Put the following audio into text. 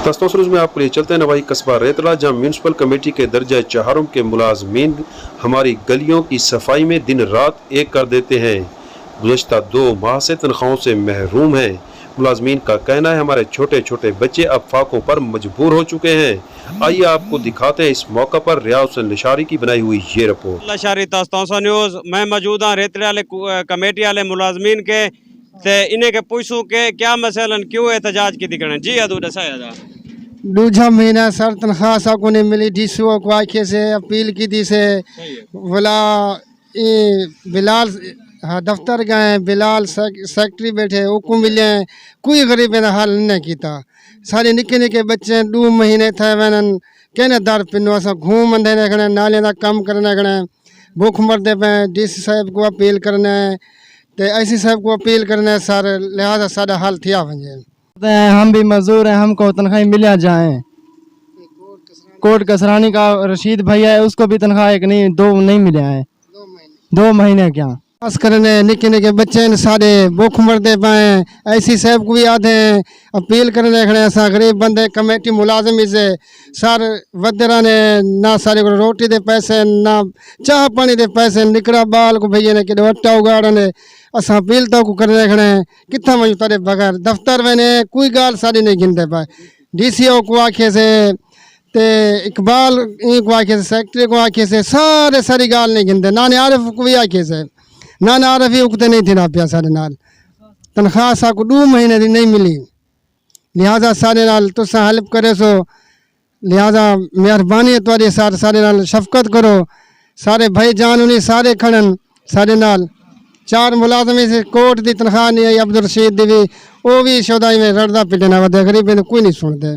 दस्तों में आपके लिए चलते हैं नवाई कस्बा रेतला, जहाँ म्यूनसिपल कमेटी के दर्जा चाहरों के मुलाजमीन हमारी गलियों की सफाई में दिन रात एक कर देते हैं। गुज़श्ता 2 माह से तनख्वाहों से महरूम हैं। मुलाजमीन का कहना है हमारे छोटे छोटे बच्चे अब फाकों पर मजबूर हो चुके हैं। आइए आपको दिखाते हैं इस मौका पर रियाज हुसैन लिशारी की बनाई हुई ये रिपोर्ट। लिशारी दस्तों न्यूज़ मैं मौजूद हाँ रेतले वाले कमेटी वाले मुलाजमीन के ते इन्हें के पूछूं के क्या मसलन क्यों एहतजाज की दिखने जी अदू दसाया दूजा महीना सर तनख्वाह सबको नहीं मिली। डीसीओ को आखे से अपील की थी से बोला बिलाल हाँ दफ्तर गए, बिलाल सेक्रेटरी बैठे वो मिले, कोई गरीब ने हल नहीं किया। सारे निके निके बच्चे 2 महीने थे वैन कहने दर पिनो अस घूम देने खड़े नाले का कम करने खड़े भूख मरते पे। डीसी साहब को अपील करना है तो ऐसी साहब को अपील करना है सर, लिहाजा सारा हाल थिया वजे। हम भी मजदूर हैं, हमको तनख्वाह मिल जाए। कोट कसरानी का रशीद भैया है, उसको भी तनख्वाह एक नहीं 2 नहीं मिले हैं। 2 महीने क्या बस करने निके निके बच्चे ने सारे भूख मरते पाए। ऐसी साहब को भी याद है अपील करने खड़े असा गरीब बंदे कमेटी मुलाजमी से सर वदरा ने ना सारे को रोटी दे पैसे ना चाह पानी दे पैसे निकड़ा बाल को भैया ने कि वट्टा उगाड़ने असा अपील तो को करने खड़े कितना मजू तारे बगैर दफ्तर मैंने कोई गाल सारी नहीं गिनते पाए। डीसीओ को आखे से ते इकबाल को आखे से सेक्रेटरी को आखे से सारे सारी गाल नहीं गिनते। नाने आरिफ को भी आखे से नाना आरिफ ही उगते नहीं थे ना पिया सारे नाल तनख्वाह सा को 2 महीने की नहीं मिली। लिहाजा सारे नाल तुसा हेल्प करे सो लिहाजा मेहरबानी तुम्हारी सारे नाल शफकत करो। सारे भाई जान उन्हीं सारे खड़न सारे नाल 4 मुलाजमी से कोर्ट की तनख्वाह नहीं आई। अब्दुल रशीद दी भी वो भी शौदाई में रड़दा पिटना वह गरीब कोई नहीं सुनते।